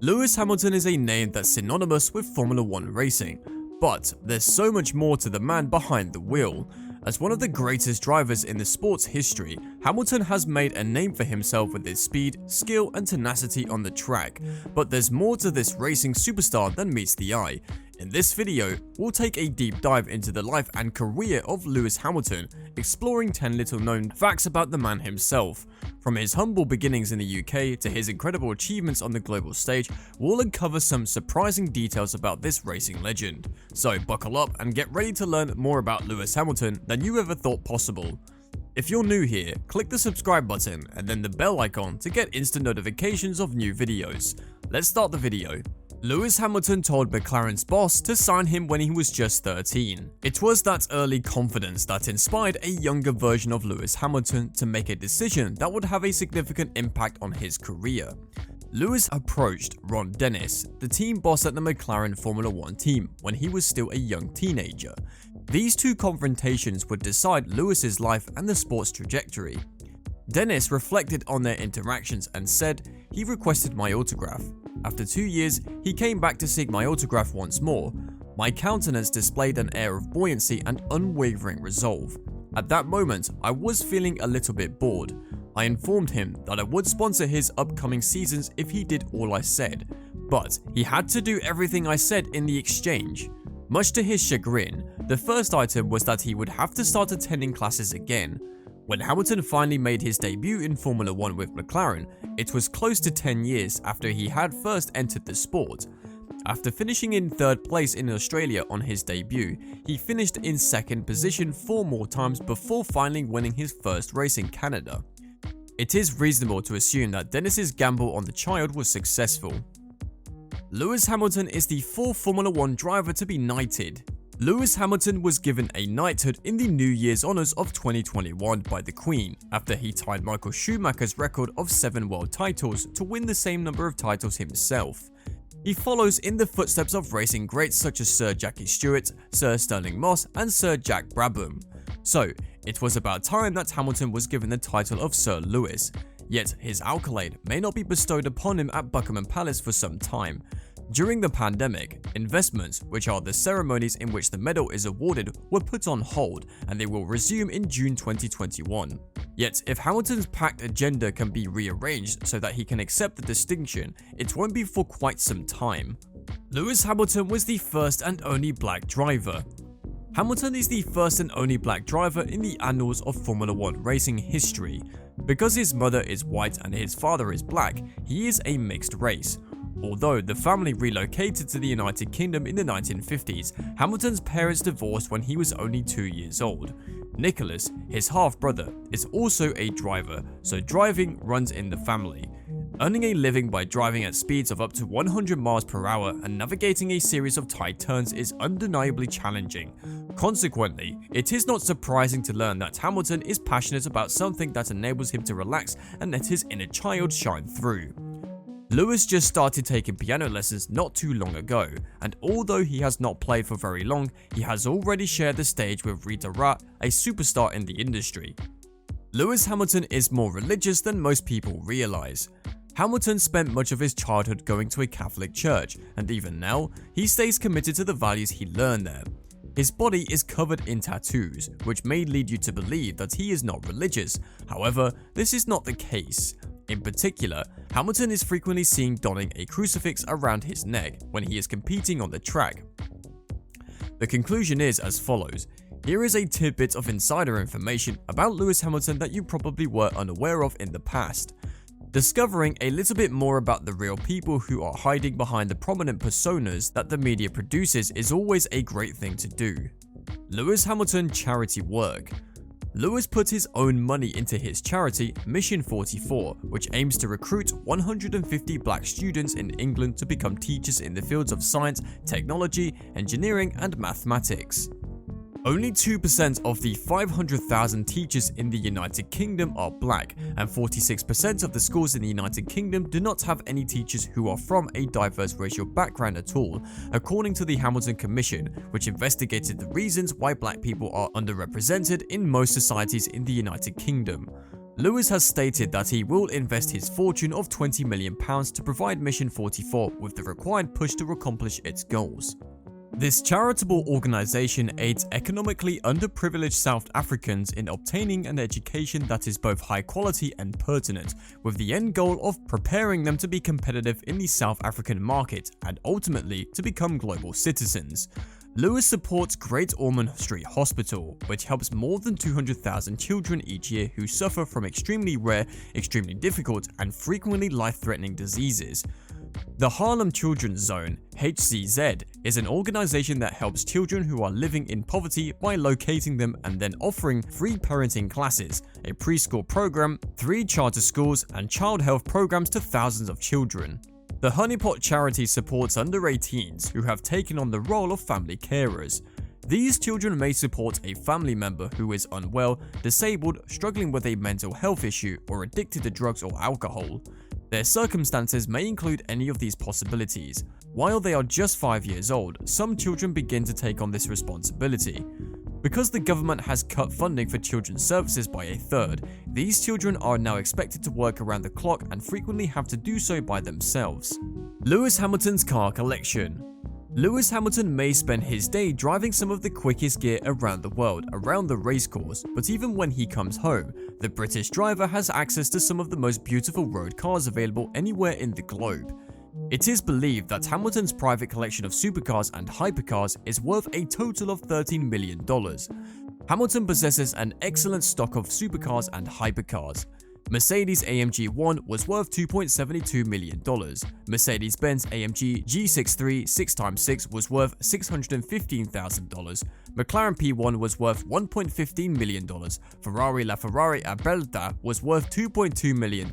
Lewis Hamilton is a name that's synonymous with Formula 1 racing, but there's so much more to the man behind the wheel. As one of the greatest drivers in the sport's history, Hamilton has made a name for himself with his speed, skill and tenacity on the track, but there's more to this racing superstar than meets the eye. In this video, we'll take a deep dive into the life and career of Lewis Hamilton, exploring 10 little known facts about the man himself. From his humble beginnings in the UK to his incredible achievements on the global stage, we'll uncover some surprising details about this racing legend. So buckle up and get ready to learn more about Lewis Hamilton than you ever thought possible. If you're new here, click the subscribe button and then the bell icon to get instant notifications of new videos. Let's start the video. Lewis Hamilton told McLaren's boss to sign him when he was just 13. It was that early confidence that inspired a younger version of Lewis Hamilton to make a decision that would have a significant impact on his career. Lewis approached Ron Dennis, the team boss at the McLaren Formula 1 team, when he was still a young teenager. These two confrontations would decide Lewis's life and the sport's trajectory. Dennis reflected on their interactions and said he requested my autograph. After 2 years, he came back to seek my autograph once more. My countenance displayed an air of buoyancy and unwavering resolve. At that moment, I was feeling a little bit bored. I informed him that I would sponsor his upcoming seasons if he did all I said, but he had to do everything I said in the exchange. Much to his chagrin, the first item was that he would have to start attending classes again. When Hamilton finally made his debut in Formula 1 with McLaren, it was close to 10 years after he had first entered the sport. After finishing in 3rd place in Australia on his debut, he finished in 2nd position 4 more times before finally winning his first race in Canada. It is reasonable to assume that Dennis's gamble on the child was successful. Lewis Hamilton is the 4th Formula 1 driver to be knighted. Lewis Hamilton was given a knighthood in the New Year's Honours of 2021 by the Queen, after he tied Michael Schumacher's record of 7 world titles to win the same number of titles himself. He follows in the footsteps of racing greats such as Sir Jackie Stewart, Sir Stirling Moss and Sir Jack Brabham. So, it was about time that Hamilton was given the title of Sir Lewis, yet his accolade may not be bestowed upon him at Buckingham Palace for some time. During the pandemic, investments, which are the ceremonies in which the medal is awarded, were put on hold and they will resume in June 2021. Yet, if Hamilton's packed agenda can be rearranged so that he can accept the distinction, it won't be for quite some time. Lewis Hamilton was the first and only black driver. Hamilton is the first and only black driver in the annals of Formula 1 racing history. Because his mother is white and his father is black, he is a mixed race. Although the family relocated to the United Kingdom in the 1950s, Hamilton's parents divorced when he was only 2 years old. Nicholas, his half-brother, is also a driver, so driving runs in the family. Earning a living by driving at speeds of up to 100 miles per hour and navigating a series of tight turns is undeniably challenging. Consequently, it is not surprising to learn that Hamilton is passionate about something that enables him to relax and let his inner child shine through. Lewis just started taking piano lessons not too long ago, and although he has not played for very long, he has already shared the stage with Rita Ora, a superstar in the industry. Lewis Hamilton is more religious than most people realize. Hamilton spent much of his childhood going to a Catholic church, and even now, he stays committed to the values he learned there. His body is covered in tattoos, which may lead you to believe that he is not religious. However, this is not the case. In particular, Hamilton is frequently seen donning a crucifix around his neck when he is competing on the track. The conclusion is as follows. Here is a tidbit of insider information about Lewis Hamilton that you probably were unaware of in the past. Discovering a little bit more about the real people who are hiding behind the prominent personas that the media produces is always a great thing to do. Lewis Hamilton charity work. Lewis put his own money into his charity, Mission 44, which aims to recruit 150 black students in England to become teachers in the fields of science, technology, engineering, and mathematics. Only 2% of the 500,000 teachers in the United Kingdom are black, and 46% of the schools in the United Kingdom do not have any teachers who are from a diverse racial background at all, according to the Hamilton Commission, which investigated the reasons why black people are underrepresented in most societies in the United Kingdom. Lewis has stated that he will invest his fortune of £20 million to provide Mission 44 with the required push to accomplish its goals. This charitable organization aids economically underprivileged South Africans in obtaining an education that is both high quality and pertinent, with the end goal of preparing them to be competitive in the South African market and ultimately to become global citizens. Lewis supports Great Ormond Street Hospital, which helps more than 200,000 children each year who suffer from extremely rare, extremely difficult, and frequently life-threatening diseases. The Harlem Children's Zone, HCZ, is an organization that helps children who are living in poverty by locating them and then offering free parenting classes, a preschool program, 3 charter schools, and child health programs to thousands of children. The Honeypot charity supports under 18s who have taken on the role of family carers. These children may support a family member who is unwell, disabled, struggling with a mental health issue, or addicted to drugs or alcohol. Their circumstances may include any of these possibilities. While they are just 5 years old, some children begin to take on this responsibility. Because the government has cut funding for children's services by a third, these children are now expected to work around the clock and frequently have to do so by themselves. Lewis Hamilton's car collection. Lewis Hamilton may spend his day driving some of the quickest gear around the world around the racecourse, but even when he comes home, the British driver has access to some of the most beautiful road cars available anywhere in the globe. It is believed that Hamilton's private collection of supercars and hypercars is worth a total of $13 million. Hamilton possesses an excellent stock of supercars and hypercars. Mercedes-AMG 1 was worth $2.72 million. Mercedes-Benz AMG G63 6x6 was worth $615,000. McLaren P1 was worth $1.15 million. Ferrari LaFerrari Aberta was worth $2.2 million.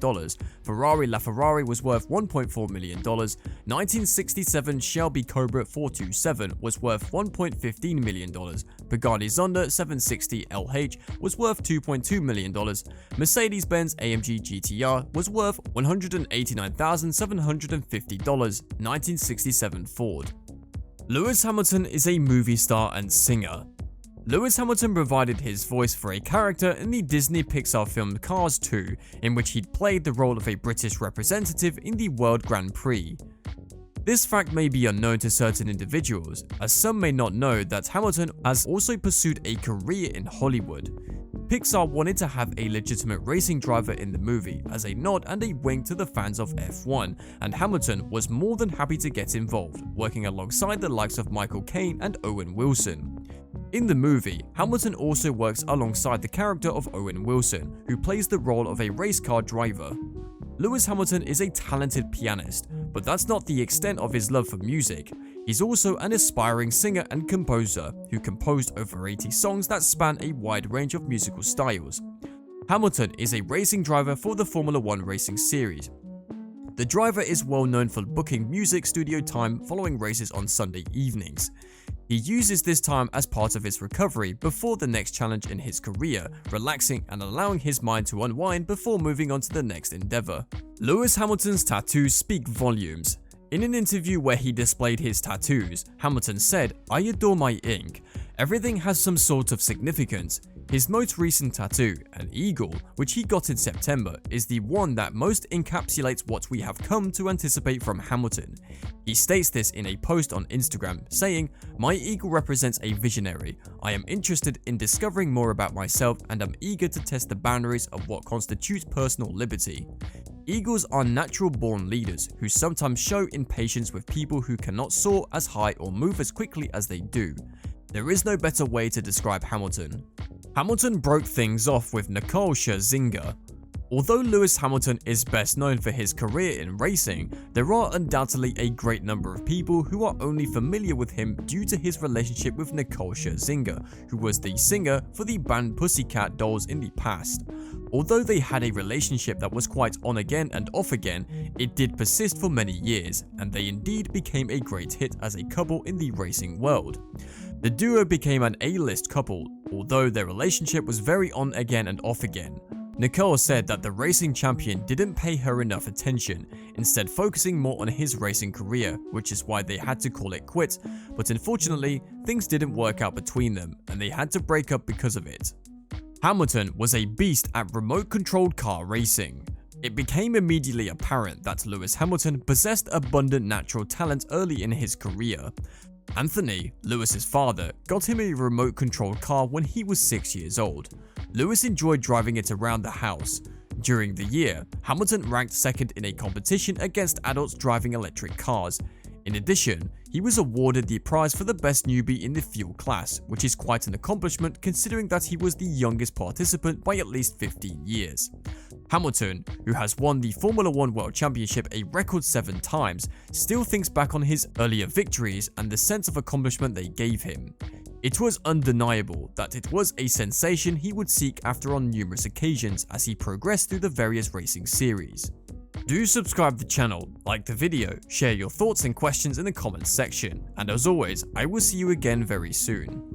Ferrari LaFerrari was worth $1.4 million. 1967 Shelby Cobra 427 was worth $1.15 million. Bugatti Zonda 760 LH was worth $2.2 million. Mercedes-Benz AMG GTR was worth $189,750. 1967 Ford. Lewis Hamilton is a movie star and singer. Lewis Hamilton provided his voice for a character in the Disney Pixar film Cars 2, in which he'd played the role of a British representative in the World Grand Prix. This fact may be unknown to certain individuals, as some may not know that Hamilton has also pursued a career in Hollywood. Pixar wanted to have a legitimate racing driver in the movie as a nod and a wink to the fans of F1, and Hamilton was more than happy to get involved, working alongside the likes of Michael Caine and Owen Wilson. In the movie, Hamilton also works alongside the character of Owen Wilson, who plays the role of a race car driver. Lewis Hamilton is a talented pianist, but that's not the extent of his love for music. He's also an aspiring singer and composer who composed over 80 songs that span a wide range of musical styles. Hamilton is a racing driver for the Formula 1 racing series. The driver is well known for booking music studio time following races on Sunday evenings. He uses this time as part of his recovery before the next challenge in his career, relaxing and allowing his mind to unwind before moving on to the next endeavor. Lewis Hamilton's tattoos speak volumes. In an interview where he displayed his tattoos, Hamilton said, "I adore my ink. Everything has some sort of significance. His most recent tattoo, an eagle, which he got in September, is the one that most encapsulates what we have come to anticipate from Hamilton." He states this in a post on Instagram, saying, "My eagle represents a visionary. I am interested in discovering more about myself and am eager to test the boundaries of what constitutes personal liberty." Eagles are natural-born leaders who sometimes show impatience with people who cannot soar as high or move as quickly as they do. There is no better way to describe Hamilton. Hamilton broke things off with Nicole Scherzinger. Although Lewis Hamilton is best known for his career in racing, there are undoubtedly a great number of people who are only familiar with him due to his relationship with Nicole Scherzinger, who was the singer for the band Pussycat Dolls in the past. Although they had a relationship that was quite on again and off again, it did persist for many years, and they indeed became a great hit as a couple in the racing world. The duo became an A-list couple, although their relationship was very on again and off again. Nicole said that the racing champion didn't pay her enough attention, instead focusing more on his racing career, which is why they had to call it quits, but unfortunately, things didn't work out between them, and they had to break up because of it. Hamilton was a beast at remote-controlled car racing. It became immediately apparent that Lewis Hamilton possessed abundant natural talent early in his career. Anthony, Lewis's father, got him a remote-controlled car when he was 6 years old. Lewis enjoyed driving it around the house. During the year, Hamilton ranked second in a competition against adults driving electric cars. In addition, he was awarded the prize for the best newbie in the fuel class, which is quite an accomplishment considering that he was the youngest participant by at least 15 years. Hamilton, who has won the Formula 1 World Championship a record 7 times, still thinks back on his earlier victories and the sense of accomplishment they gave him. It was undeniable that it was a sensation he would seek after on numerous occasions as he progressed through the various racing series. Do subscribe to the channel, like the video, share your thoughts and questions in the comments section, and as always, I will see you again very soon.